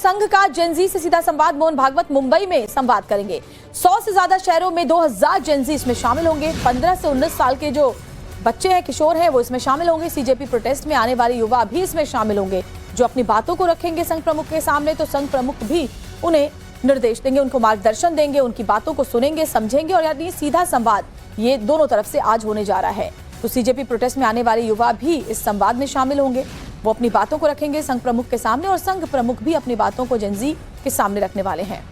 संघ का जेनजी से सीधा संवाद। मोहन भागवत मुंबई में संवाद करेंगे। 100 से ज्यादा शहरों में 2000 जेनजी इसमें शामिल होंगे। 15 से 19 साल के जो बच्चे हैं, किशोर हैं, वो इसमें शामिल होंगे। सीजेपी प्रोटेस्ट में आने वाले युवा भी इसमें शामिल होंगे, जो अपनी बातों को रखेंगे संघ प्रमुख के सामने। तो संघ प्रमुख भी उन्हें निर्देश देंगे, उनको मार्गदर्शन देंगे, उनकी बातों को सुनेंगे, समझेंगे। और यानी सीधा संवाद ये दोनों तरफ से आज होने जा रहा है। तो सीजेपी प्रोटेस्ट में आने वाले युवा भी इस संवाद में शामिल होंगे। वो अपनी बातों को रखेंगे संघ प्रमुख के सामने, और संघ प्रमुख भी अपनी बातों को जेनजी के सामने रखने वाले हैं।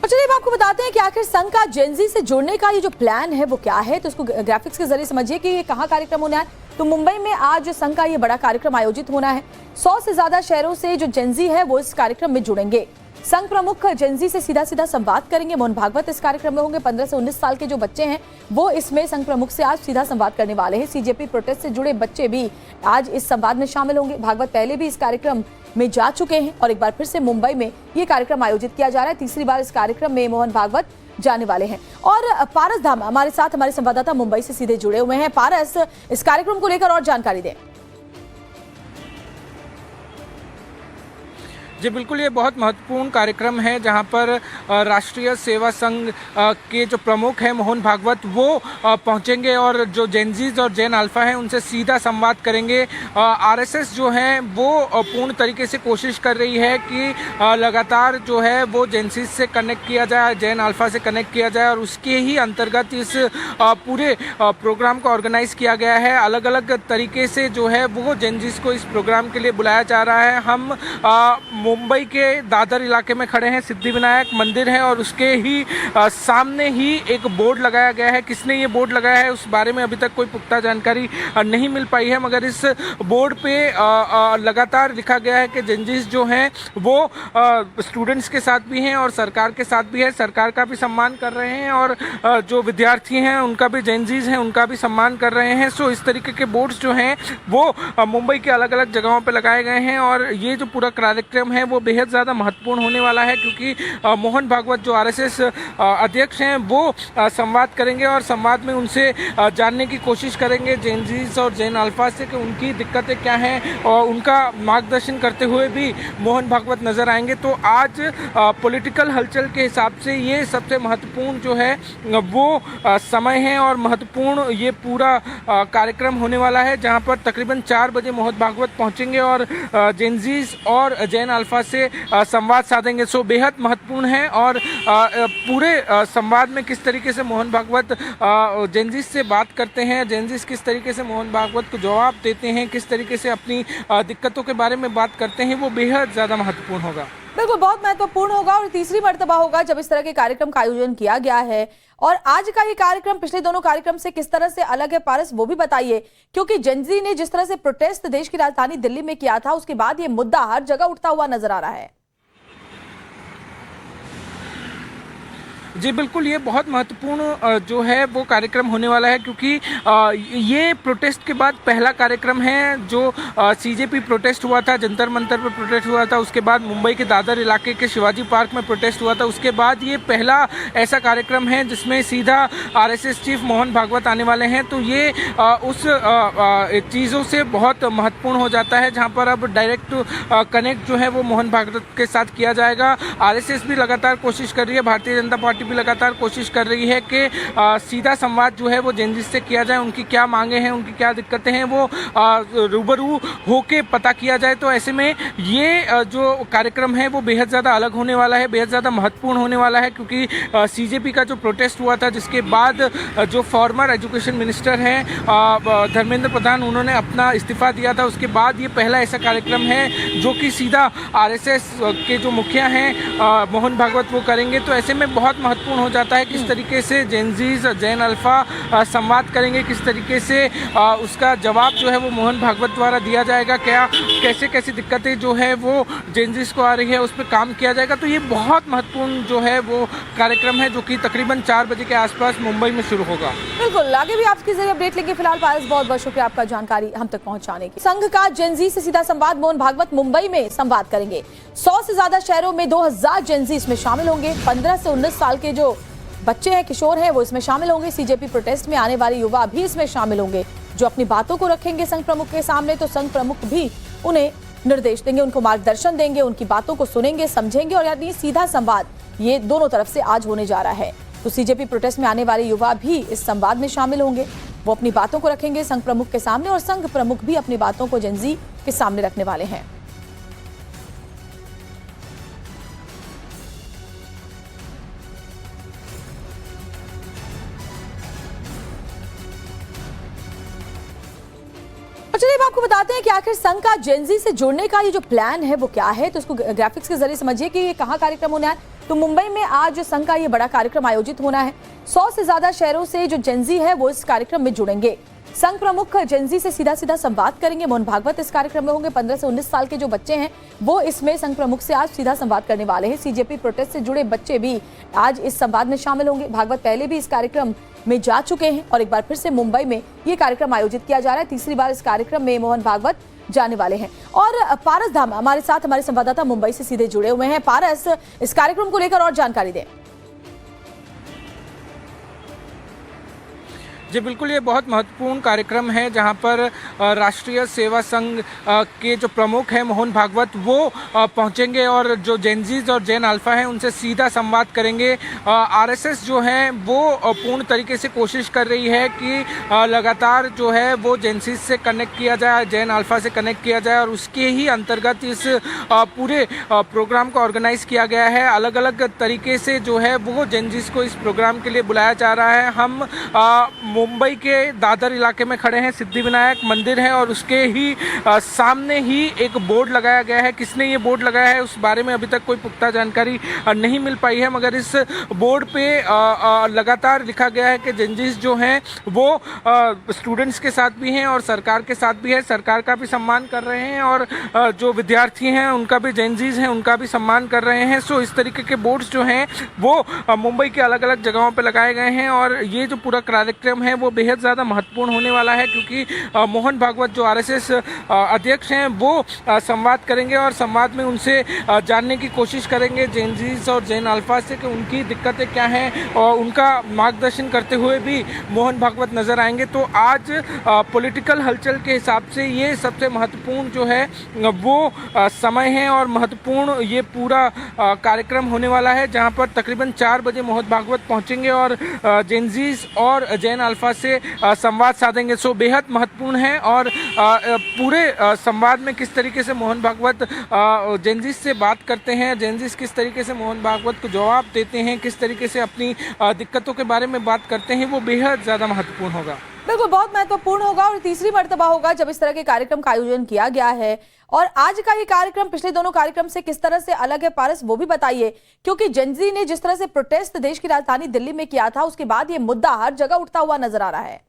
चलिए अब आपको बताते हैं कि आखिर संघ का जेनजी से जुड़ने का ये जो प्लान है वो क्या है। तो इसको ग्राफिक्स के जरिए समझिए कि ये कहाँ कार्यक्रम होना है। तो मुंबई में आज संघ का ये बड़ा कार्यक्रम आयोजित होना है। 100 से ज्यादा शहरों से जो जेनजी है वो इस कार्यक्रम में जुड़ेंगे। संघ प्रमुख जेनजी से सीधा सीधा संवाद करेंगे। मोहन भागवत इस कार्यक्रम में होंगे। 15 से 19 साल के जो बच्चे हैं वो इसमें संघ प्रमुख से आज सीधा संवाद करने वाले हैं। सीजेपी प्रोटेस्ट से जुड़े बच्चे भी आज इस संवाद में शामिल होंगे। भागवत पहले भी इस कार्यक्रम में जा चुके हैं और एक बार फिर से मुंबई में ये कार्यक्रम आयोजित किया जा रहा है। तीसरी बार इस कार्यक्रम में मोहन भागवत जाने वाले हैं। और पारस धाम हमारे साथ, हमारे संवाददाता मुंबई से सीधे जुड़े हुए हैं। पारस, इस कार्यक्रम को लेकर और जानकारी दें। जी बिल्कुल, ये बहुत महत्वपूर्ण कार्यक्रम है जहां पर राष्ट्रीय सेवा संघ के जो प्रमुख हैं मोहन भागवत वो पहुंचेंगे और जो जेनजीज और जेन अल्फा हैं उनसे सीधा संवाद करेंगे। आरएसएस जो है वो पूर्ण तरीके से कोशिश कर रही है कि लगातार जो है वो जेनजीज से कनेक्ट किया जाए, जेन अल्फा से कनेक्ट किया जाए, और उसके ही अंतर्गत इस पूरे प्रोग्राम को ऑर्गेनाइज किया गया है। अलग अलग तरीके से जो है वो जेनजीज को इस प्रोग्राम के लिए बुलाया जा रहा है। हम मुंबई के दादर इलाके में खड़े हैं। सिद्धिविनायक मंदिर है और उसके ही सामने ही एक बोर्ड लगाया गया है। किसने ये बोर्ड लगाया है उस बारे में अभी तक कोई पुख्ता जानकारी नहीं मिल पाई है, मगर इस बोर्ड पे लगातार लिखा गया है कि जेनजीज जो हैं वो स्टूडेंट्स के साथ भी हैं और सरकार के साथ भी है। सरकार का भी सम्मान कर रहे हैं और जो विद्यार्थी हैं उनका भी, जेनजीज हैं उनका भी सम्मान कर रहे हैं। सो इस तरीके के बोर्ड्स जो हैं वो मुंबई के अलग अलग जगहों पर लगाए गए हैं। और ये जो पूरा कार्यक्रम है वो बेहद ज़्यादा महत्वपूर्ण होने वाला है, क्योंकि मोहन भागवत जो आरएसएस अध्यक्ष हैं वो संवाद करेंगे और संवाद में उनसे जानने की कोशिश करेंगे जेनजीज और जेन अल्फा से कि उनकी दिक्कतें क्या हैं, और उनका मार्गदर्शन करते हुए भी मोहन भागवत नज़र आएंगे। तो आज पॉलिटिकल हलचल के हिसाब से ये सबसे महत्वपूर्ण जो है वो समय है और महत्वपूर्ण ये पूरा कार्यक्रम होने वाला है, जहाँ पर तकरीबन 4 बजे मोहन भागवत पहुँचेंगे और जेनजीज और जेन अल्फा से संवाद साधेंगे। सो बेहद महत्वपूर्ण है। और पूरे संवाद में किस तरीके से मोहन भागवत जेनजीज से बात करते हैं, जेनजीज किस तरीके से मोहन भागवत को जवाब देते हैं, किस तरीके से अपनी दिक्कतों के बारे में बात करते हैं, वो बेहद ज़्यादा महत्वपूर्ण होगा। बिल्कुल, बहुत महत्वपूर्ण होगा और तीसरी मर्तबा होगा जब इस तरह के कार्यक्रम का आयोजन किया गया है। और आज का ये कार्यक्रम पिछले दोनों कार्यक्रम से किस तरह से अलग है, पारस, वो भी बताइए, क्योंकि जेनजी ने जिस तरह से प्रोटेस्ट देश की राजधानी दिल्ली में किया था, उसके बाद ये मुद्दा हर जगह उठता हुआ नजर आ रहा है। जी बिल्कुल, ये बहुत महत्वपूर्ण जो है वो कार्यक्रम होने वाला है, क्योंकि ये प्रोटेस्ट के बाद पहला कार्यक्रम है। जो सीजेपी प्रोटेस्ट हुआ था, जंतर मंतर पर प्रोटेस्ट हुआ था, उसके बाद मुंबई के दादर इलाके के शिवाजी पार्क में प्रोटेस्ट हुआ था, उसके बाद ये पहला ऐसा कार्यक्रम है जिसमें सीधा आरएसएस चीफ मोहन भागवत आने वाले हैं। तो ये उस चीज़ों से बहुत महत्वपूर्ण हो जाता है, जहाँ पर अब डायरेक्ट कनेक्ट जो है वो मोहन भागवत के साथ किया जाएगा। आरएसएस भी लगातार कोशिश कर रही है, भारतीय जनता पार्टी भी लगातार कोशिश कर रही है कि सीधा संवाद जो है वो जेनजीज से किया जाए, उनकी क्या मांगे हैं, उनकी क्या दिक्कतें हैं, वो रूबरू होके पता किया जाए। तो ऐसे में ये जो कार्यक्रम है वो बेहद ज़्यादा अलग होने वाला है, बेहद ज़्यादा महत्वपूर्ण होने वाला है, क्योंकि सीजेपी का जो प्रोटेस्ट हुआ था, जिसके बाद जो फॉर्मर एजुकेशन मिनिस्टर हैं धर्मेंद्र प्रधान, उन्होंने अपना इस्तीफा दिया था, उसके बाद ये पहला ऐसा कार्यक्रम है जो कि सीधा आरएसएस के जो मुखिया हैं मोहन भागवत वो करेंगे। तो ऐसे में बहुत महत्वपूर्ण हो जाता है किस तरीके से जेनजीज जेन अल्फा संवाद करेंगे, किस तरीके से उसका जवाब जो है वो मोहन भागवत द्वारा दिया जाएगा, क्या कैसे कैसी दिक्कतें जो है वो जेनजीज को आ रही है उस पर काम किया जाएगा। तो ये बहुत महत्वपूर्ण जो है वो कार्यक्रम है जो कि तकरीबन 4 बजे के आसपास मुंबई में शुरू होगा। बिल्कुल, आगे भी आपके जरिए अपडेट लेंगे। फिलहाल पारस, बहुत बहुत शुक्रिया आपका जानकारी हम तक पहुंचाने की। संघ का जेनजी से सीधा संवाद, मोहन भागवत मुंबई में संवाद करेंगे। 100 से ज्यादा शहरों में 2000 जेनजी इसमें शामिल होंगे। 15 से 19 साल के जो बच्चे हैं, किशोर हैं, वो इसमें शामिल होंगे। सीजेपी प्रोटेस्ट में आने वाले युवा भी इसमें शामिल होंगे, जो अपनी बातों को रखेंगे संघ प्रमुख के सामने। तो संघ प्रमुख भी उन्हें निर्देश देंगे, उनको मार्गदर्शन देंगे, उनकी बातों को सुनेंगे, समझेंगे और यानी सीधा संवाद ये दोनों तरफ से आज होने जा रहा है। तो सीजेपी प्रोटेस्ट में आने वाले युवा भी इस संवाद में शामिल होंगे, वो अपनी बातों को रखेंगे संघ प्रमुख के सामने और संघ प्रमुख भी अपनी बातों को जेनजी के सामने रखने वाले हैं। चलिए अब आपको बताते हैं कि आखिर संघ का जेनजी से जुड़ने का ये जो प्लान है वो क्या है। तो इसको ग्राफिक्स के जरिए समझिए कि ये कहाँ कार्यक्रम होना है। तो मुंबई में आज संघ का ये बड़ा कार्यक्रम आयोजित होना है। 100 से ज्यादा शहरों से जो जेनजी है वो इस कार्यक्रम में जुड़ेंगे। संघ प्रमुख जेनजी से सीधा सीधा संवाद करेंगे। मोहन भागवत इस कार्यक्रम में होंगे। 15 से 19 साल के जो बच्चे हैं वो इसमें संघ प्रमुख से आज सीधा संवाद करने वाले हैं। सीजेपी प्रोटेस्ट से जुड़े बच्चे भी आज इस संवाद में शामिल होंगे। भागवत पहले भी इस कार्यक्रम में जा चुके हैं और एक बार फिर से मुंबई में ये कार्यक्रम आयोजित किया जा रहा है। तीसरी बार इस कार्यक्रम में मोहन भागवत जाने वाले हैं। और पारस धाम हमारे साथ, हमारे संवाददाता मुंबई से सीधे जुड़े हुए हैं। पारस, इस कार्यक्रम को लेकर और जानकारी दें। जी बिल्कुल, ये बहुत महत्वपूर्ण कार्यक्रम है जहां पर राष्ट्रीय सेवा संघ के जो प्रमुख हैं मोहन भागवत वो पहुंचेंगे और जो जेनजीज और जेन अल्फा हैं उनसे सीधा संवाद करेंगे। आरएसएस जो है वो पूर्ण तरीके से कोशिश कर रही है कि लगातार जो है वो जेनजीज से कनेक्ट किया जाए, जेन अल्फा से कनेक्ट किया जाए और उसके ही अंतर्गत इस पूरे प्रोग्राम को ऑर्गेनाइज किया गया है। अलग अलग तरीके से जो है वो जेनजीज को इस प्रोग्राम के लिए बुलाया जा रहा है। हम मुंबई के दादर इलाके में खड़े हैं। सिद्धिविनायक मंदिर है और उसके ही सामने ही एक बोर्ड लगाया गया है। किसने ये बोर्ड लगाया है उस बारे में अभी तक कोई पुख्ता जानकारी नहीं मिल पाई है, मगर इस बोर्ड पे लगातार लिखा गया है कि जेनजीज जो हैं वो स्टूडेंट्स के साथ भी हैं और सरकार के साथ भी है। सरकार का भी सम्मान कर रहे हैं और जो विद्यार्थी हैं उनका भी, जेनजीज हैं उनका भी सम्मान कर रहे हैं। सो इस तरीके के बोर्ड्स जो हैं वो मुंबई के अलग अलग जगहों पर लगाए गए हैं और ये जो पूरा कार्यक्रम है वो बेहद ज़्यादा महत्वपूर्ण होने वाला है, क्योंकि मोहन भागवत जो आरएसएस अध्यक्ष हैं वो संवाद करेंगे और संवाद में उनसे जानने की कोशिश करेंगे जेनजीज और जेन अल्फा से कि उनकी दिक्कतें क्या हैं और उनका मार्गदर्शन करते हुए भी मोहन भागवत नज़र आएंगे। तो आज पॉलिटिकल हलचल के हिसाब से ये सबसे महत्वपूर्ण जो है वो समय है और महत्वपूर्ण ये पूरा कार्यक्रम होने वाला है, जहाँ पर तकरीबन 4 बजे मोहन भागवत पहुँचेंगे और जेनजीज और जेन अल्फा से संवाद साधेंगे। सो बेहद महत्वपूर्ण है और पूरे संवाद में किस तरीके से मोहन भागवत जेनजीज से बात करते हैं, जेनजीज किस तरीके से मोहन भागवत को जवाब देते हैं, किस तरीके से अपनी दिक्कतों के बारे में बात करते हैं, वो बेहद ज़्यादा महत्वपूर्ण होगा। बिल्कुल, बहुत महत्वपूर्ण होगा और तीसरी मर्तबा होगा जब इस तरह के कार्यक्रम का आयोजन किया गया है। और आज का ये कार्यक्रम पिछले दोनों कार्यक्रम से किस तरह से अलग है पारस, वो भी बताइए, क्योंकि जेनजी ने जिस तरह से प्रोटेस्ट देश की राजधानी दिल्ली में किया था उसके बाद ये मुद्दा हर जगह उठता हुआ नजर आ रहा है।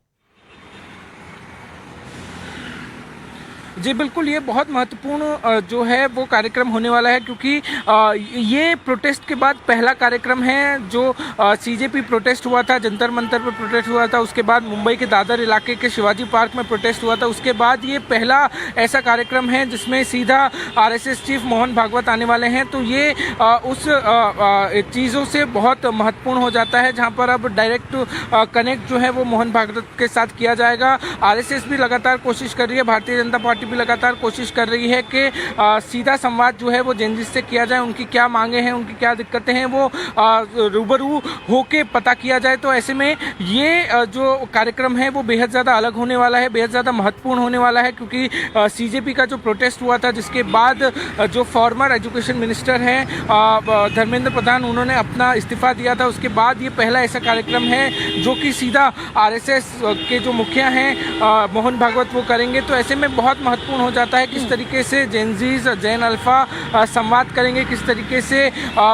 जी बिल्कुल, ये बहुत महत्वपूर्ण जो है वो कार्यक्रम होने वाला है, क्योंकि ये प्रोटेस्ट के बाद पहला कार्यक्रम है जो सीजेपी प्रोटेस्ट हुआ था, जंतर मंतर पर प्रोटेस्ट हुआ था, उसके बाद मुंबई के दादर इलाके के शिवाजी पार्क में प्रोटेस्ट हुआ था, उसके बाद ये पहला ऐसा कार्यक्रम है जिसमें सीधा आरएसएस चीफ मोहन भागवत आने वाले हैं। तो ये उस चीज़ों से बहुत महत्वपूर्ण हो जाता है, जहाँ पर अब डायरेक्ट कनेक्ट जो है वो मोहन भागवत के साथ किया जाएगा। आरएसएस भी लगातार कोशिश कर रही है, भारतीय जनता पार्टी भी लगातार कोशिश कर रही है कि सीधा संवाद जो है वो जेनजीज से किया जाए, उनकी क्या मांगे हैं, उनकी क्या दिक्कतें हैं, वो रूबरू होके पता किया जाए। तो ऐसे में ये जो कार्यक्रम है वो बेहद ज़्यादा अलग होने वाला है, बेहद ज़्यादा महत्वपूर्ण होने वाला है, क्योंकि सीजेपी का जो प्रोटेस्ट हुआ था जिसके बाद जो फॉर्मर एजुकेशन मिनिस्टर हैं धर्मेंद्र प्रधान, उन्होंने अपना इस्तीफा दिया था, उसके बाद ये पहला ऐसा कार्यक्रम है जो कि सीधा आरएसएस के जो मुखिया हैं मोहन भागवत वो करेंगे। तो ऐसे में बहुत महत्वपूर्ण हो जाता है किस तरीके से जेनजीज जेन अल्फा संवाद करेंगे, किस तरीके से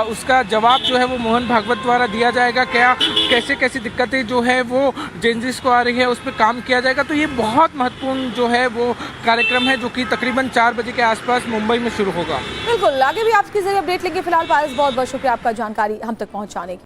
उसका जवाब जो है वो मोहन भागवत द्वारा दिया जाएगा, क्या कैसे कैसी दिक्कतें जो है वो जेनजीज को आ रही है उस पर काम किया जाएगा। तो ये बहुत महत्वपूर्ण जो है वो कार्यक्रम है जो कि तकरीबन 4 बजे के आसपास मुंबई में शुरू होगा। बिल्कुल, आगे भी आपके जरिए अपडेट लेंगे। फिलहाल पारस, बहुत बहुत शुक्रिया आपका जानकारी हम तक पहुंचाने की।